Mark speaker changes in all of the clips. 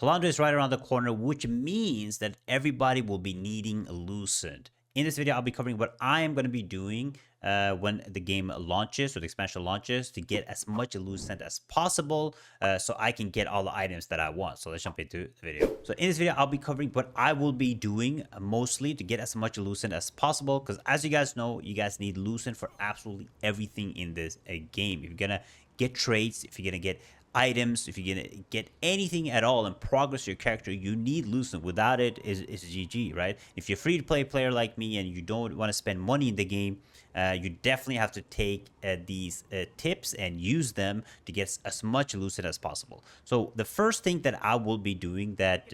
Speaker 1: Talandre is right around the corner, which means that everybody will be needing Lucent. In this video, I'll be covering what I am going to be doing when the game launches or the expansion launches to get as much Lucent as possible so I can get all the items that I want. So let's jump into the video. So in this video, I'll be covering what I will be doing mostly to get as much Lucent as possible because as you guys know, you guys need Lucent for absolutely everything in this game. If you're going to get traits, if you're going to get items, if you're gonna get anything at all and progress your character, you need Lucent. Without it, is GG, right? If you're a free-to-play player like me and you don't want to spend money in the game, you definitely have to take these tips and use them to get as much Lucent as possible. So the first thing that I will be doing that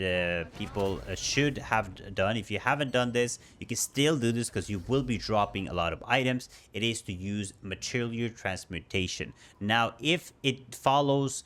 Speaker 1: people should have done, if you haven't done this, you can still do this because you will be dropping a lot of items. It is to use Material Transmutation. Now, if it follows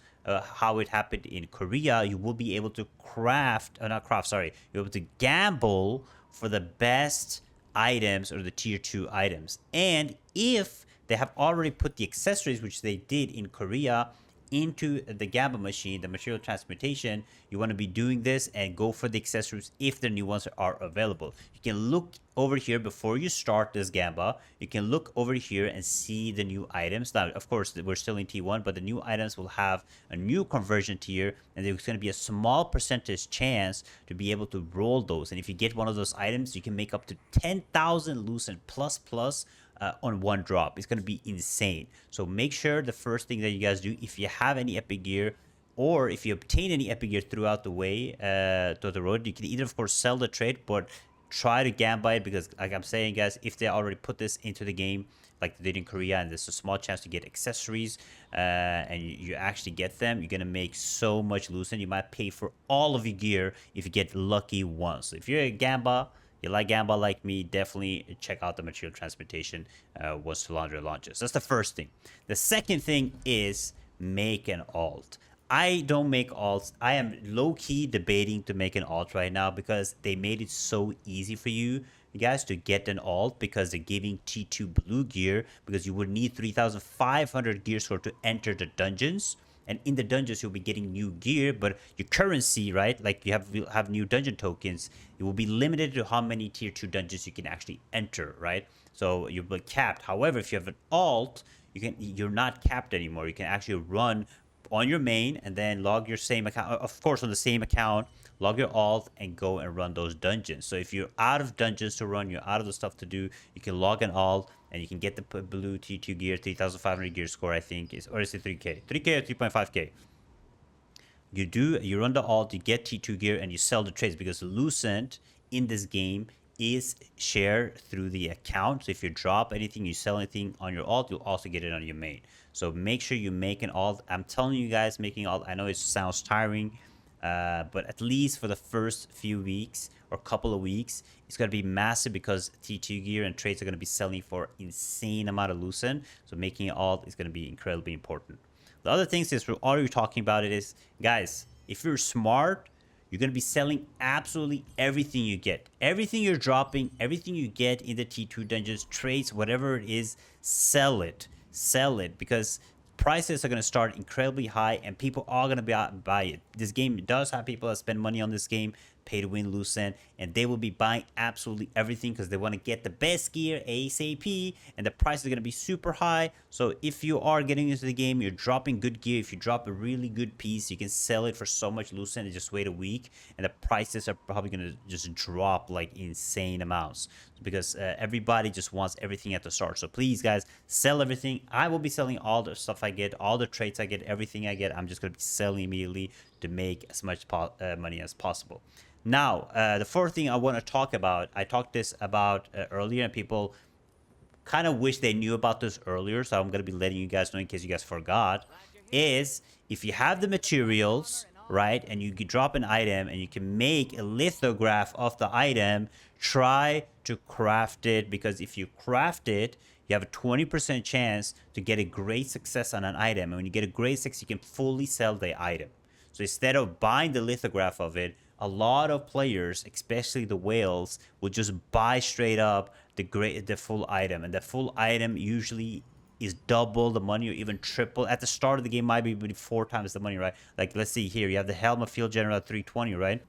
Speaker 1: how it happened in Korea, you will be able to you're able to gamble for the best items or the tier 2 items. And if they have already put the accessories, which they did in Korea, into the gamble machine, the Material Transmutation, you want to be doing this and go for the accessories if the new ones are available. You can look over here before you start this gamba. You can look over here and see the new items. Now, of course, we're still in T1, but the new items will have a new conversion tier, and there's going to be a small percentage chance to be able to roll those. And if you get one of those items, you can make up to 10,000 Lucent plus on one drop. It's going to be insane. So make sure the first thing that you guys do, if you have any epic gear or if you obtain any epic gear throughout the way to the road, you can either of course sell the trade, but try to gamba it because like I'm saying guys, if they already put this into the game like they did in Korea and there's a small chance to get accessories and you actually get them, you're gonna make so much Lucent. You might pay for all of your gear if you get lucky once. So if you're a gamba, you like gamba like me, definitely check out the Material Transmutation once Talandre launches. That's the first thing. The second thing is make an alt. I don't make alts. I am low-key debating to make an alt right now because they made it so easy for you guys to get an alt because they're giving T2 blue gear because you would need 3,500 gear score to enter the dungeons. And in the dungeons, you'll be getting new gear, but your currency, right? Like you have new dungeon tokens. It will be limited to how many tier 2 dungeons you can actually enter, right? So you'll be capped. However, if you have an alt, you're not capped anymore. You can actually run on your main and then log your same account, of course on the same account, log your alt and go and run those dungeons. So if you're out of dungeons to run, you're out of the stuff to do, you can log an alt and you can get the blue T2 gear, 3,500 gear score, I think is, or is it 3k or 3.5k. You run the alt, you get T2 gear and you sell the trades because Lucent in this game is shared through the account. So if you drop anything, you sell anything on your alt, you'll also get it on your main. So make sure you make an alt. I'm telling you guys, making alt, I know it sounds tiring, but at least for the first few weeks or couple of weeks, it's going to be massive because T2 gear and trades are going to be selling for insane amount of Lucent. So making an alt is going to be incredibly important. The other thing, since we're already talking about it, is guys, if you're smart, you're going to be selling absolutely everything you get. Everything you're dropping, everything you get in the T2 dungeons, trades, whatever it is, sell it. Sell it because prices are going to start incredibly high and people are going to buy it. This game does have people that spend money on this game, pay to win Lucent, and they will be buying absolutely everything because they want to get the best gear ASAP and the price is going to be super high. So if you are getting into the game, you're dropping good gear. If you drop a really good piece, you can sell it for so much Lucent and just wait a week and the prices are probably going to just drop like insane amounts because everybody just wants everything at the start. So please guys, sell everything. I will be selling all the stuff I get, all the traits I get, everything I get. I'm just going to be selling immediately to make as much money as possible. Now, the fourth thing I want to talk about, I talked this about earlier and people kind of wish they knew about this earlier, so I'm going to be letting you guys know in case you guys forgot, is if you have the materials, right, and you can drop an item and you can make a lithograph of the item, try to craft it because if you craft it, you have a 20% chance to get a great success on an item. And when you get a great success, you can fully sell the item. So instead of buying the lithograph of it, a lot of players, especially the whales, will just buy straight up the full item. And the full item usually is double the money or even triple. At the start of the game, might be 4 times the money, right? Like, let's see here. You have the Helm of Field General at 320, right?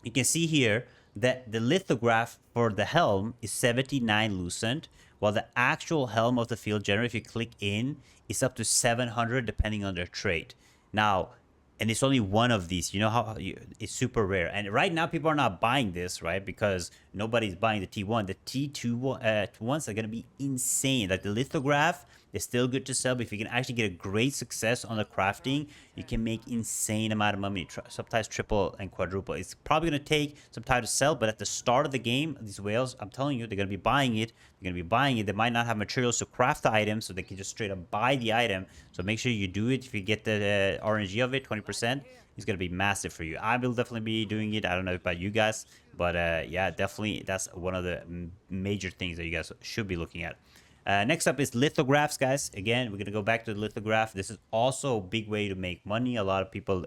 Speaker 1: You can see here that the lithograph for the helm is 79 lucent, while the actual helm of the field general, if you click in, is up to 700 depending on their trait. Now, and it's only one of these. You know how it's super rare. And right now, people are not buying this, right? Because nobody's buying the T1. The T2 ones are going to be insane. Like the lithograph is still good to sell, but if you can actually get a great success on the crafting, you can make insane amount of money, sometimes triple and quadruple. It's probably going to take some time to sell, but at the start of the game, these whales, I'm telling you, they're going to be buying it. They're going to be buying it. They might not have materials to craft the item, so they can just straight up buy the item. So make sure you do it. If you get the RNG of it, 20%, it's going to be massive for you. I will definitely be doing it. I don't know about you guys, but yeah, definitely that's one of the major things that you guys should be looking at. Next up is lithographs, guys. Again, we're going to go back to the lithograph. This is also a big way to make money. A lot of people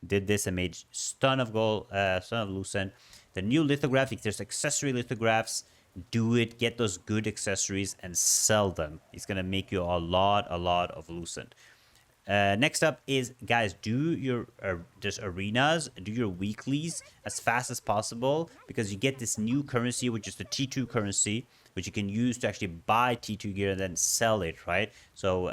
Speaker 1: did this and made ton of gold, ton of lucent. The new lithograph, if there's accessory lithographs, do it. Get those good accessories and sell them. It's going to make you a lot of lucent. Next up is, guys, do your just arenas, do your weeklies as fast as possible, because you get this new currency, which is the T2 currency, which you can use to actually buy T2 gear and then sell it, right? So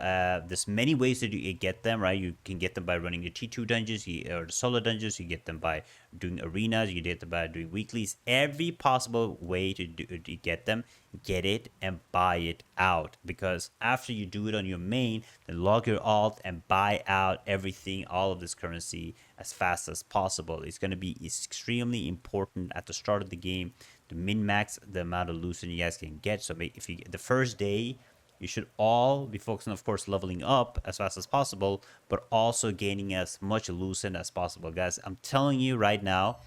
Speaker 1: there's many ways to get them, right? You can get them by running the T2 dungeons or the solo dungeons. You get them by doing arenas. You get them by doing weeklies. Every possible way to get them, get it and buy it out. Because after you do it on your main, then log your alt and buy out everything, all of this currency as fast as possible. It's going to be extremely important at the start of the game to min-max the amount of lucent you guys can get. So if you the first day, you should all be focusing, of course, leveling up as fast as possible, but also gaining as much lucent as possible, guys. I'm telling you right now,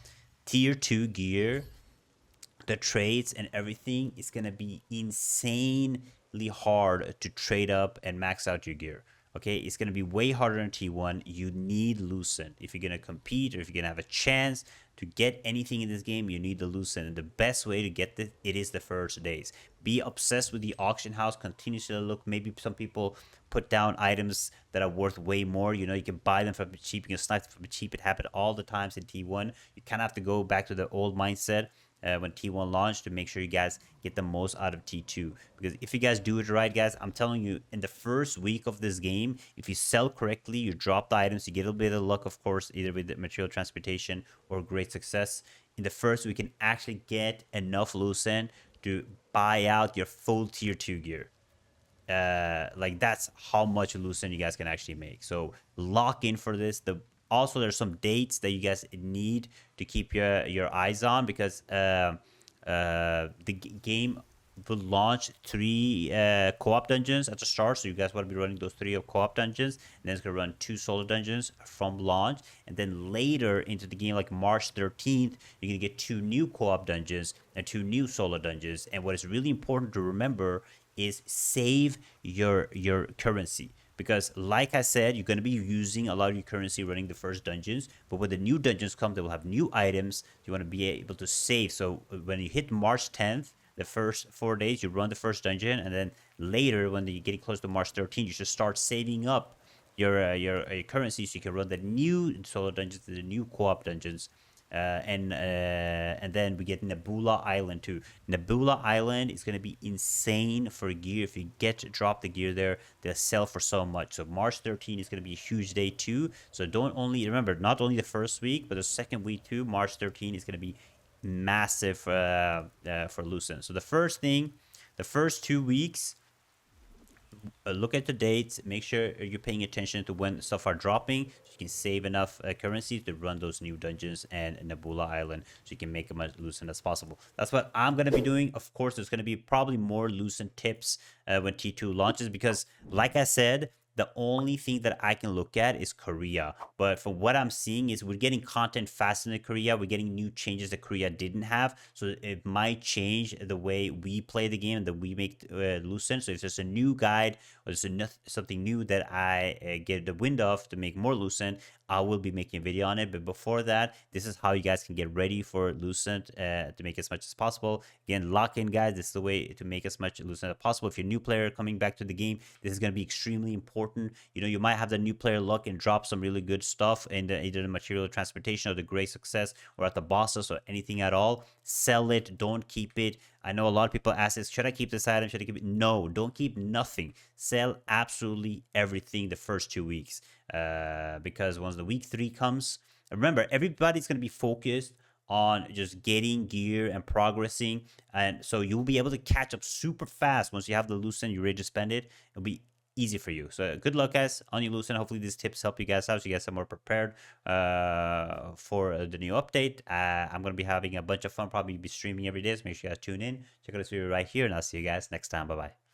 Speaker 1: tier 2 gear, the trades and everything is going to be insanely hard to trade up and max out your gear. Okay, it's going to be way harder in T1. You need lucent. If you're going to compete or if you're going to have a chance to get anything in this game, you need the lucent. And the best way to get this, it is the first days. Be obsessed with the auction house. Continuously look. Maybe some people put down items that are worth way more. You know, you can buy them from cheap. You can snipe them from cheap. It happened all the times in T1. You kind of have to go back to the old mindset. When T1 launched, to make sure you guys get the most out of T2. Because if you guys do it right, guys, I'm telling you, in the first week of this game, if you sell correctly, you drop the items, you get a little bit of luck, of course, either with the material transportation or great success. In the first week, you can actually get enough lucent to buy out your full tier 2 gear. Like, that's how much lucent you guys can actually make. So lock in for this. Also, there's some dates that you guys need to keep your eyes on, because the game will launch 3 co-op dungeons at the start. So you guys want to be running those 3 co-op dungeons, and then it's going to run 2 solo dungeons from launch. And then later into the game, like March 13th, you're going to get 2 new co-op dungeons and 2 new solo dungeons. And what is really important to remember is save your currency. Because, like I said, you're going to be using a lot of your currency running the first dungeons. But when the new dungeons come, they will have new items. You want to be able to save. So when you hit March 10th, the first 4 days, you run the first dungeon. And then later, when you're getting close to March 13th, you should start saving up your currency so you can run the new solo dungeons, the new co-op dungeons. And then we get Nebula Island too. Nebula Island is going to be insane for gear. If you get to drop the gear there, they'll sell for so much. So March 13th is going to be a huge day too. So don't only remember, not only the first week, but the second week too. March 13th is going to be massive for Lucent. So the first thing, the first 2 weeks, look at the dates, make sure you're paying attention to when stuff are dropping, so you can save enough currency to run those new dungeons and Nebula Island, so you can make them as lucent as possible. That's what I'm going to be doing. Of course, there's going to be probably more lucent tips when T2 launches, because like I said, the only thing that I can look at is Korea. But from what I'm seeing is we're getting content faster in Korea. We're getting new changes that Korea didn't have. So it might change the way we play the game and that we make Lucent. So if there's a new guide or there's something new that I get the wind of to make more Lucent, I will be making a video on it. But before that, this is how you guys can get ready for Lucent to make as much as possible. Again, lock in, guys. This is the way to make as much Lucent as possible. If you're a new player coming back to the game, this is going to be extremely important. You know, you might have the new player luck and drop some really good stuff in either the material transmutation or the GreatSuccess or at the bosses or anything at all. Sell it. Don't keep it. I know a lot of people ask this, should I keep this item? Should I keep it? No, don't keep nothing. Sell absolutely everything the first 2 weeks. Because once the week 3 comes, remember, everybody's going to be focused on just getting gear and progressing. And so you'll be able to catch up super fast once you have the Lucent, you're ready to spend it. It'll be easy for you. So good luck, guys, on your Lucent. Hopefully these tips help you guys out so you guys are more prepared for the new update. I'm going to be having a bunch of fun, probably be streaming every day, so make sure you guys tune in. Check out this video right here, and I'll see you guys next time. Bye-bye.